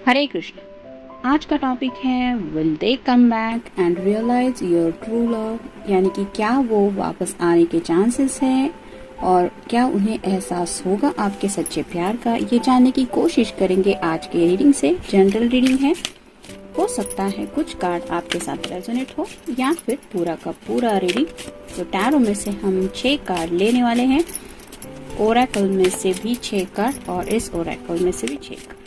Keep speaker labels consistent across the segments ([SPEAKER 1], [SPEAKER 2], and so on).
[SPEAKER 1] हरे कृष्ण। आज का टॉपिक है will they come back and realize your true love, यानी कि क्या वो वापस आने के चांसेस हैं और क्या उन्हें एहसास होगा आपके सच्चे प्यार का। ये जानने की कोशिश करेंगे आज के रीडिंग से। जनरल रीडिंग है, हो सकता है कुछ कार्ड आपके साथ रेजोनेट हो या फिर पूरा का पूरा रीडिंग। तो टैरो में से हम 6 कार्ड लेने वाले हैं, ओरेकल में से भी 6 कार्ड और इस ओरेकल में से भी 6 कार्ड।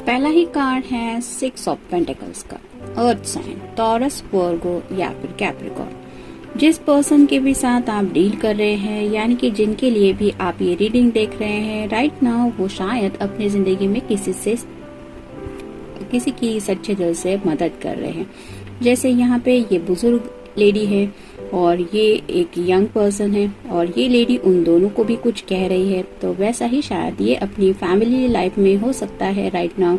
[SPEAKER 1] पहला ही कार्ड है 6 ऑफ पेंटिकल्स का, अर्थ साइन, टॉरस, वर्गो या फिर कैप्रिकॉर्न। जिस पर्सन के भी साथ आप डील कर रहे हैं, यानी कि जिनके लिए भी आप ये रीडिंग देख रहे हैं राइट नाउ, वो शायद अपनी जिंदगी में किसी की सच्चे दिल से मदद कर रहे हैं। जैसे यहाँ पे ये बुजुर्ग लेडी है और ये एक यंग पर्सन है और ये लेडी उन दोनों को भी कुछ कह रही है। तो वैसा ही शायद ये अपनी फैमिली लाइफ में हो सकता है राइट नाउ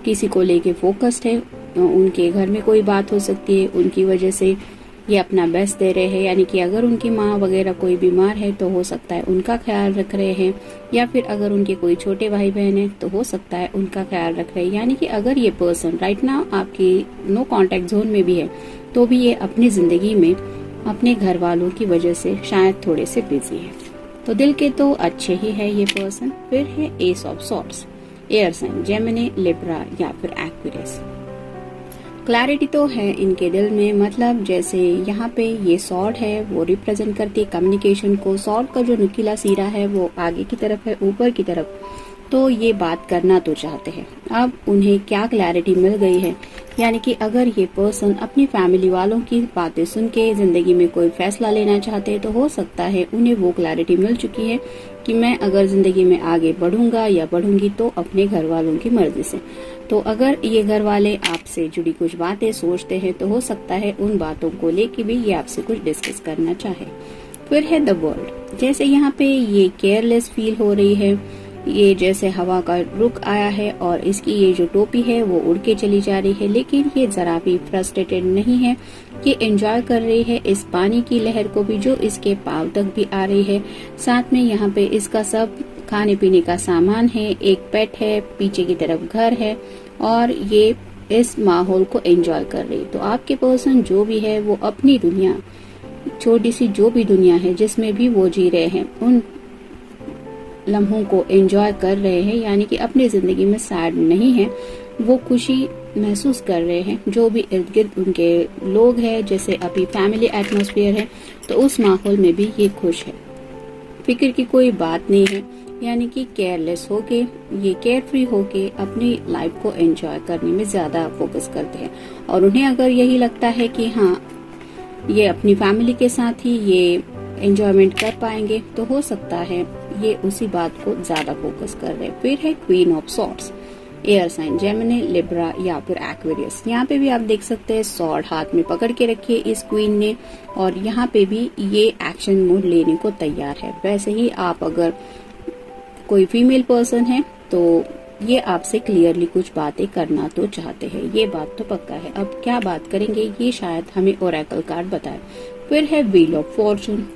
[SPEAKER 1] किसी को लेके फोकस्ड है। उनके घर में कोई बात हो सकती है, उनकी वजह से ये अपना बेस्ट दे रहे हैं, यानी कि अगर उनकी माँ वगैरह कोई बीमार है तो हो सकता है उनका ख्याल रख रहे हैं, या फिर अगर उनके कोई छोटे भाई बहन है तो हो सकता है उनका ख्याल रख रहे हैं। यानी कि अगर ये पर्सन राइट नाउ आपकी नो कांटेक्ट जोन में भी है तो भी ये अपनी जिंदगी में अपने घर वालों की वजह से शायद थोड़े से बिजी है। तो दिल के तो अच्छे ही है ये पर्सन। फिर है ace of swords, air sign, Gemini, Libra या फिर एक्वेरियस। क्लैरिटी तो है इनके दिल में, मतलब जैसे यहाँ पे ये सॉर्ड है वो रिप्रेजेंट करती है कम्युनिकेशन को। सॉर्ड का जो नुकीला सिरा है वो आगे की तरफ है, ऊपर की तरफ, तो ये बात करना तो चाहते हैं। अब उन्हें क्या क्लैरिटी मिल गई है, यानी कि अगर ये पर्सन अपनी फैमिली वालों की बातें सुन के जिंदगी में कोई फैसला लेना चाहते हैं तो हो सकता है उन्हें वो क्लैरिटी मिल चुकी है कि मैं अगर जिंदगी में आगे बढ़ूंगा या बढ़ूंगी तो अपने घर वालों की मर्जी से। तो अगर ये घर वाले आपसे जुड़ी कुछ बातें सोचते हैं तो हो सकता है उन बातों को लेके भी ये आपसे कुछ डिस्कस करना चाहे। फिर है द वर्ल्ड, जैसे यहाँ पे ये केयरलेस फील हो रही है, ये जैसे हवा का रुख आया है और इसकी ये जो टोपी है वो उड़ के चली जा रही है, लेकिन ये जरा भी फ्रस्ट्रेटेड नहीं है। ये एंजॉय कर रही है इस पानी की लहर को भी जो इसके पांव तक भी आ रही है। साथ में यहाँ पे इसका सब खाने पीने का सामान है, एक पेट है, पीछे की तरफ घर है और ये इस माहौल को एंजॉय कर रही। तो आपके पर्सन जो भी है वो अपनी दुनिया, छोटी सी जो भी दुनिया है जिसमें भी वो जी रहे हैं, उन लम्हों को एंजॉय कर रहे हैं, यानी कि अपनी जिंदगी में सैड नहीं है, वो खुशी महसूस कर रहे हैं। जो भी इर्द गिर्द उनके लोग हैं, जैसे अभी फैमिली एटमॉस्फेयर है, तो उस माहौल में भी ये खुश है। फिक्र की कोई बात नहीं है, यानी कि केयरलेस होके, ये केयर फ्री होके अपनी लाइफ को एंजॉय करने में ज्यादा फोकस करते हैं। और उन्हें अगर यही लगता है कि हाँ, ये अपनी फैमिली के साथ ही ये एंजॉयमेंट कर पाएंगे, तो हो सकता है ये उसी बात को ज्यादा फोकस कर रहे हैं। फिर है queen of swords, air sign Gemini, Libra या फिर एक्वेरियस। यहाँ पे भी आप देख सकते हैं सॉर्ड हाथ में पकड़ के रखी है इस क्वीन ने, और यहाँ पे भी ये एक्शन मोड लेने को तैयार है। वैसे ही आप अगर कोई फीमेल पर्सन है तो ये आपसे क्लियरली कुछ बातें करना तो चाहते हैं, ये बात तो पक्का है। अब क्या बात करेंगे ये शायद हमें ओरेकल कार्ड बताए। फिर है व्हील ऑफ फॉर्चून,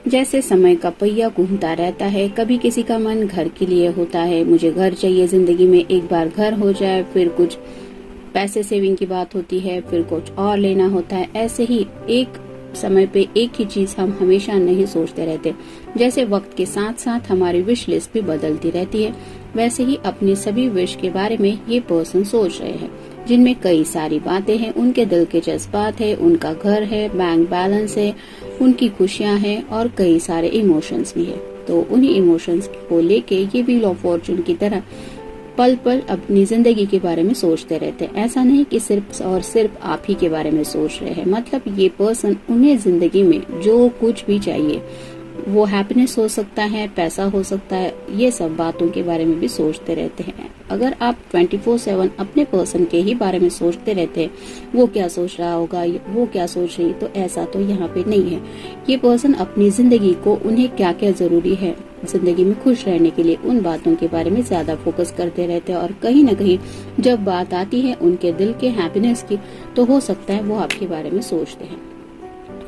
[SPEAKER 1] जैसे समय का पहिया घूमता रहता है। कभी किसी का मन घर के लिए होता है, मुझे घर चाहिए, जिंदगी में एक बार घर हो जाए, फिर कुछ पैसे सेविंग की बात होती है, फिर कुछ और लेना होता है। ऐसे ही एक समय पे एक ही चीज हम हमेशा नहीं सोचते रहते। जैसे वक्त के साथ साथ हमारी विश लिस्ट भी बदलती रहती है, वैसे ही अपनी सभी विश के बारे में ये पर्सन सोच रहे हैं, जिनमें कई सारी बातें हैं। उनके दिल के जज्बात है, उनका घर है, बैंक बैलेंस है, उनकी खुशियां हैं और कई सारे इमोशंस भी है। तो उन्हीं इमोशंस को लेके ये व्हील ऑफ फॉर्चून की तरह पल पल अपनी जिंदगी के बारे में सोचते रहते हैं। ऐसा नहीं कि सिर्फ और सिर्फ आप ही के बारे में सोच रहे हैं, मतलब ये पर्सन उन्हें जिंदगी में जो कुछ भी चाहिए, वो हैप्पीनेस हो सकता है, पैसा हो सकता है, ये सब बातों के बारे में भी सोचते रहते हैं। अगर आप 24/7 अपने पर्सन के ही बारे में सोचते रहते हैं, वो क्या सोच रहा होगा, वो क्या सोच रही, तो ऐसा तो यहाँ पे नहीं है। ये पर्सन अपनी जिंदगी को, उन्हें क्या क्या जरूरी है जिंदगी में खुश रहने के लिए, उन बातों के बारे में ज्यादा फोकस करते रहते हैं। और कहीं न कहीं जब बात आती है उनके दिल के हैप्पीनेस की, तो हो सकता है वो आपके बारे में सोचते हैं।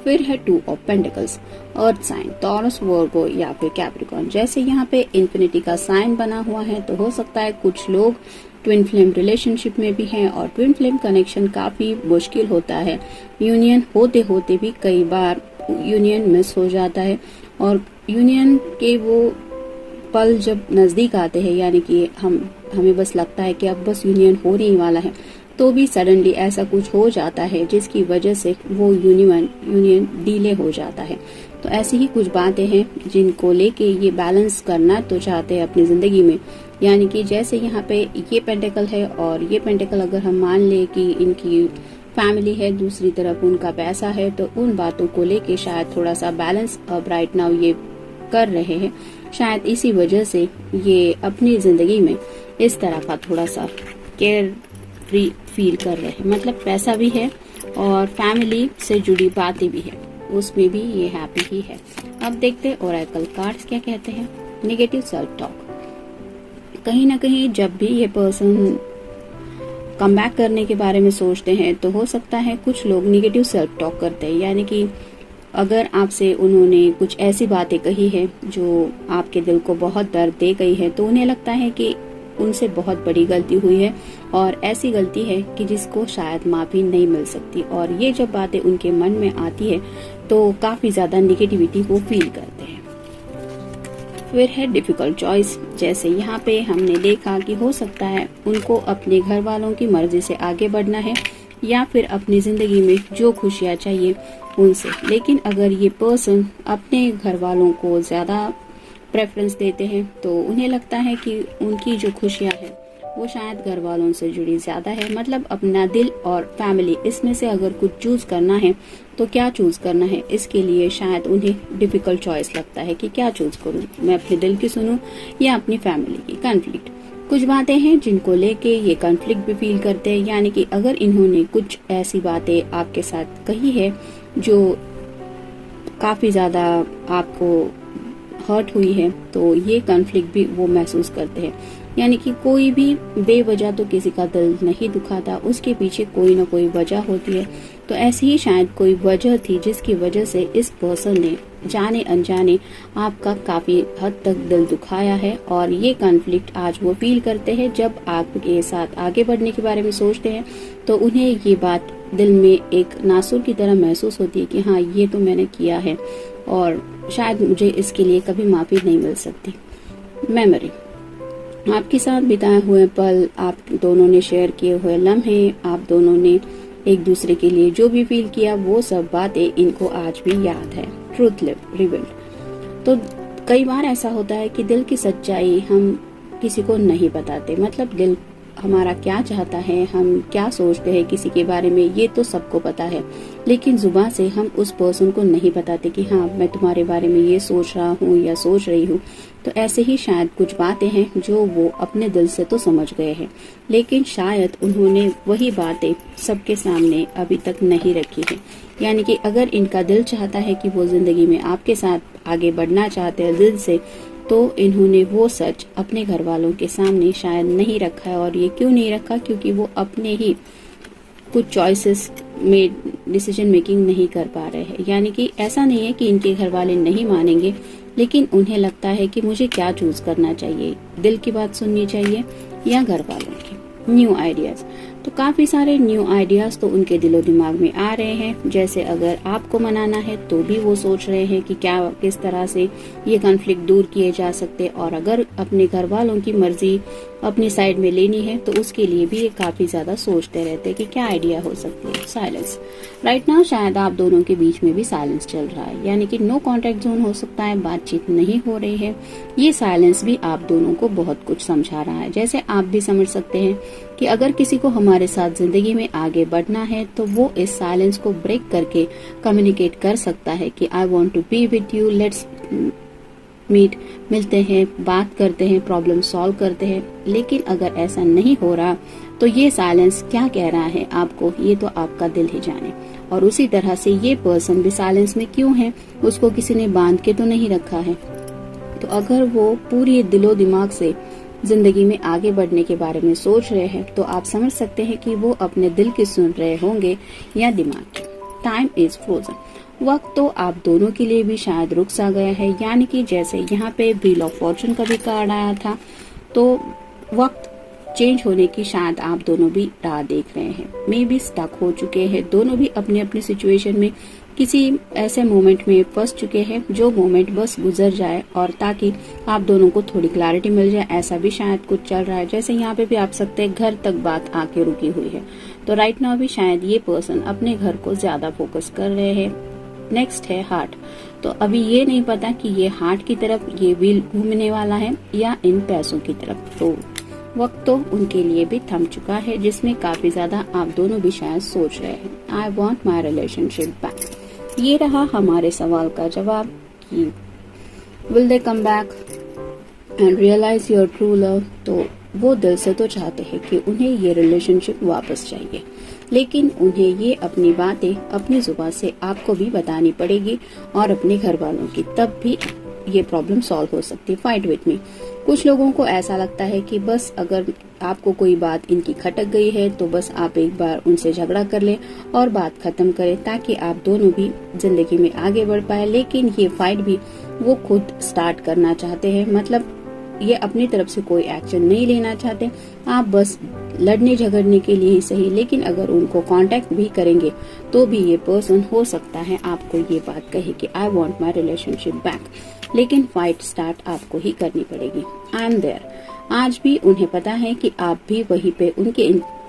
[SPEAKER 1] फिर है two of pentacles, earth sign, Taurus, Virgo या फिर कैप्रिकॉर्न। जैसे यहाँ पे इन्फिनिटी का साइन बना हुआ है, तो हो सकता है कुछ लोग ट्विन फ्लेम रिलेशनशिप में भी हैं, और ट्विन फ्लेम कनेक्शन काफी मुश्किल होता है। यूनियन होते होते भी कई बार यूनियन मिस हो जाता है, और यूनियन के वो पल जब नजदीक आते हैं, यानी कि हमें बस लगता है कि अब बस यूनियन होने ही वाला है, तो भी सडनली ऐसा कुछ हो जाता है जिसकी वजह से वो यूनियन डिले हो जाता है। तो ऐसी ही कुछ बातें हैं जिनको लेके ये बैलेंस करना तो चाहते हैं अपनी जिंदगी में। यानी कि जैसे यहाँ पे ये पेंटिकल है, और ये पेंटिकल अगर हम मान ले कि इनकी फैमिली है, दूसरी तरफ उनका पैसा है, तो उन बातों को लेके शायद थोड़ा सा बैलेंस अब राइट नाउ ये कर रहे हैं। शायद इसी वजह से ये अपनी जिंदगी में इस तरह का थोड़ा सा केयर फ्री फील कर रहे हैं, मतलब पैसा भी है और फैमिली से जुड़ी बातें भी है, उसमें भी ये हैप्पी ही है। अब देखते हैं ओरेकल कार्ड्स क्या कहते हैं। नेगेटिव सेल्फ टॉक, कहीं ना कहीं जब भी ये पर्सन कम बैक करने के बारे में सोचते हैं, तो हो सकता है कुछ लोग नेगेटिव सेल्फ टॉक करते हैं। यानी कि अगर आपसे उन्होंने कुछ ऐसी बातें कही है जो आपके दिल को बहुत दर्द दे गई है, तो उन्हें लगता है कि उनसे बहुत बड़ी गलती हुई है, और ऐसी गलती है कि जिसको शायद माफी नहीं मिल सकती। और ये जब बातें उनके मन में आती है तो काफी ज्यादा निगेटिविटी वो फील करते हैं। फिर है डिफिकल्ट चॉइस, जैसे यहाँ पे हमने देखा कि हो सकता है उनको अपने घर वालों की मर्जी से आगे बढ़ना है, या फिर अपनी जिंदगी में जो खुशियाँ चाहिए उनसे। लेकिन अगर ये पर्सन अपने घर वालों को ज्यादा प्रेफरेंस देते हैं, तो उन्हें लगता है कि उनकी जो खुशियां है वो शायद घर वालों से जुड़ी ज्यादा है। मतलब अपना दिल और फैमिली, इसमें से अगर कुछ चूज करना है तो क्या चूज करना है, इसके लिए शायद उन्हें डिफिकल्ट चॉइस लगता है कि क्या चूज करूं, मैं अपने दिल की सुनूं या अपनी फैमिली की। कॉन्फ्लिक्ट, कुछ बातें हैं जिनको लेके ये कॉन्फ्लिक्ट भी फील करते हैं। यानी कि अगर इन्होंने कुछ ऐसी बातें आपके साथ कही है जो काफी ज्यादा आपको हर्ट हुई है, तो ये कॉन्फ्लिक्ट भी वो महसूस करते हैं। यानी कि कोई भी बेवजह तो किसी का दिल नहीं दुखाता, उसके पीछे कोई ना कोई वजह होती है। तो ऐसी ही शायद कोई वजह थी जिसकी वजह से इस पर्सन ने जाने अनजाने आपका काफी हद तक दिल दुखाया है, और ये कॉन्फ्लिक्ट आज वो फील करते हैं। जब आपके साथ आगे बढ़ने के बारे में सोचते हैं तो उन्हें ये बात दिल में एक नासुर की तरह महसूस होती है कि हाँ, ये तो मैंने किया है और शायद मुझे इसके लिए कभी माफी नहीं मिल सकती। मेमोरी, आपके साथ बिताए हुए पल, आप दोनों ने शेयर किए हुए लम्हे, आप दोनों ने एक दूसरे के लिए जो भी फील किया, वो सब बातें इनको आज भी याद है। Truth revealed. तो कई बार ऐसा होता है कि दिल की सच्चाई हम किसी को नहीं बताते, मतलब दिल हमारा क्या चाहता है, हम क्या सोचते हैं किसी के बारे में, ये तो सबको पता है, लेकिन जुबान से हम उस पर्सन को नहीं बताते कि हाँ मैं तुम्हारे बारे में ये सोच रहा हूँ या सोच रही हूँ। तो ऐसे ही शायद कुछ बातें हैं जो वो अपने दिल से तो समझ गए हैं, लेकिन शायद उन्होंने वही बातें सबके सामने अभी तक नहीं रखी है। यानी कि अगर इनका दिल चाहता है कि वो जिंदगी में आपके साथ आगे बढ़ना चाहते हैं दिल से, तो इन्होंने वो सच अपने घर वालों के सामने शायद नहीं रखा है। और ये क्यों नहीं रखा, क्योंकि वो अपने ही कुछ चॉइसेस में डिसीजन मेकिंग नहीं कर पा रहे हैं। यानी कि ऐसा नहीं है कि इनके घर वाले नहीं मानेंगे, लेकिन उन्हें लगता है कि मुझे क्या चूज करना चाहिए, दिल की बात सुननी चाहिए या घर वालों की। न्यू आइडियाज, तो काफी सारे न्यू आइडियाज तो उनके दिलो दिमाग में आ रहे हैं। जैसे अगर आपको मनाना है तो भी वो सोच रहे हैं कि क्या किस तरह से ये कॉन्फ्लिक्ट दूर किए जा सकते, और अगर अपने घर वालों की मर्जी अपनी साइड में लेनी है तो उसके लिए भी ये काफी ज्यादा सोचते रहते हैं कि क्या आइडिया हो सकती है। साइलेंस, राइट नाउ शायद आप दोनों के बीच में भी साइलेंस चल रहा है, यानी कि नो कॉन्टेक्ट जोन हो सकता है, बातचीत नहीं हो रही है। ये साइलेंस भी आप दोनों को बहुत कुछ समझा रहा है। जैसे आप भी समझ सकते हैं कि अगर किसी को हमारे साथ जिंदगी में आगे बढ़ना है तो वो इस साइलेंस को ब्रेक करके कम्युनिकेट कर सकता है कि I want to be with you, let's मिलते हैं, बात करते हैं, प्रॉब्लम सॉल्व करते हैं। लेकिन अगर ऐसा नहीं हो रहा तो ये साइलेंस क्या कह रहा है आपको, ये तो आपका दिल ही जाने। और उसी तरह से ये पर्सन भी साइलेंस में क्यों है, उसको किसी ने बांध के तो नहीं रखा है। तो अगर वो पूरी दिलो दिमाग से जिंदगी में आगे बढ़ने के बारे में सोच रहे हैं तो आप समझ सकते हैं कि वो अपने दिल की सुन रहे होंगे या दिमाग की। टाइम इज फ्रोजन, वक्त तो आप दोनों के लिए भी शायद रुक सा गया है। यानी कि जैसे यहाँ पे व्हील ऑफ फॉर्चून का भी कार्ड आया था, तो वक्त चेंज होने की शायद आप दोनों भी राह देख रहे हैं, मे भी स्टक हो चुके हैं, दोनों भी अपनी अपनी सिचुएशन में किसी ऐसे मोमेंट में फंस चुके हैं जो मोमेंट बस गुजर जाए और ताकि आप दोनों को थोड़ी क्लैरिटी मिल जाए, ऐसा भी शायद कुछ चल रहा है। जैसे यहाँ पे भी आप सकते हैं घर तक बात आके रुकी हुई है, तो राइट नाउ भी शायद ये पर्सन अपने घर को ज्यादा फोकस कर रहे हैं। नेक्स्ट है हार्ट, तो अभी ये नहीं पता कि ये हार्ट की तरफ ये व्हील घूमने वाला है या इन पैसों की तरफ। तो वक्त तो उनके लिए भी थम चुका है, जिसमें काफी ज्यादा आप दोनों भी शायद सोच रहे हैं। I want my relationship back, ये रहा हमारे सवाल का जवाब कि will they come back and realize your true love. तो वो दिल से तो चाहते हैं कि उन्हें ये रिलेशनशिप वापस चाहिए, लेकिन उन्हें ये अपनी बातें अपनी जुबान से आपको भी बतानी पड़ेगी और अपने घर वालों की, तब भी ये प्रॉब्लम सॉल्व हो सकती है। फाइट विद मी, कुछ लोगों को ऐसा लगता है कि बस अगर आपको कोई बात इनकी खटक गई है तो बस आप एक बार उनसे झगड़ा कर लें और बात खत्म करें, ताकि आप दोनों भी जिंदगी में आगे बढ़ पाए। लेकिन ये फाइट भी वो खुद स्टार्ट करना चाहते हैं, मतलब ये अपनी तरफ से कोई एक्शन नहीं लेना चाहते, आप बस लड़ने झगड़ने के लिए ही सही, लेकिन अगर उनको कांटेक्ट भी करेंगे तो भी ये पर्सन हो सकता है आपको ये बात कहे कि I want my relationship back, लेकिन फाइट स्टार्ट आपको ही करनी पड़ेगी। आई एम देयर, आज भी उन्हें पता है कि आप भी वहीं पे उनके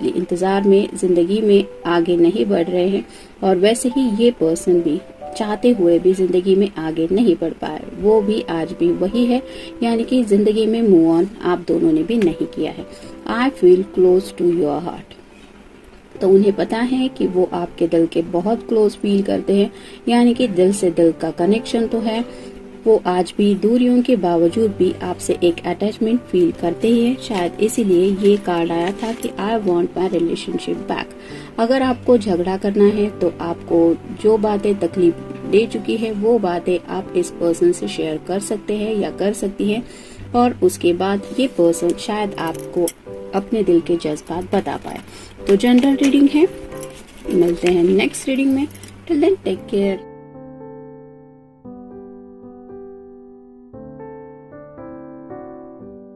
[SPEAKER 1] इंतजार में जिंदगी में आगे नहीं बढ़ रहे हैं, और वैसे ही ये पर्सन भी चाहते हुए भी जिंदगी में आगे नहीं बढ़ पाए, वो भी आज भी वही है, यानी कि जिंदगी में मूव ऑन आप दोनों ने भी नहीं किया है। I feel close to your heart, तो उन्हें पता है कि वो आपके दिल के बहुत क्लोज फील करते हैं, यानी कि दिल से दिल का कनेक्शन तो है। वो आज भी दूरियों के बावजूद भी आपसे एक अटैचमेंट फील करते ही है। शायद इसीलिए ये कार्ड आया था कि I want my relationship back. अगर आपको झगड़ा करना है तो आपको जो बातें तकलीफ दे चुकी है वो बातें आप इस पर्सन से शेयर कर सकते हैं या कर सकती है, और उसके बाद ये पर्सन शायद आपको अपने दिल के जज्बात बता पाए। तो जनरल रीडिंग है, मिलते हैं नेक्स्ट रीडिंग में। Till then take care.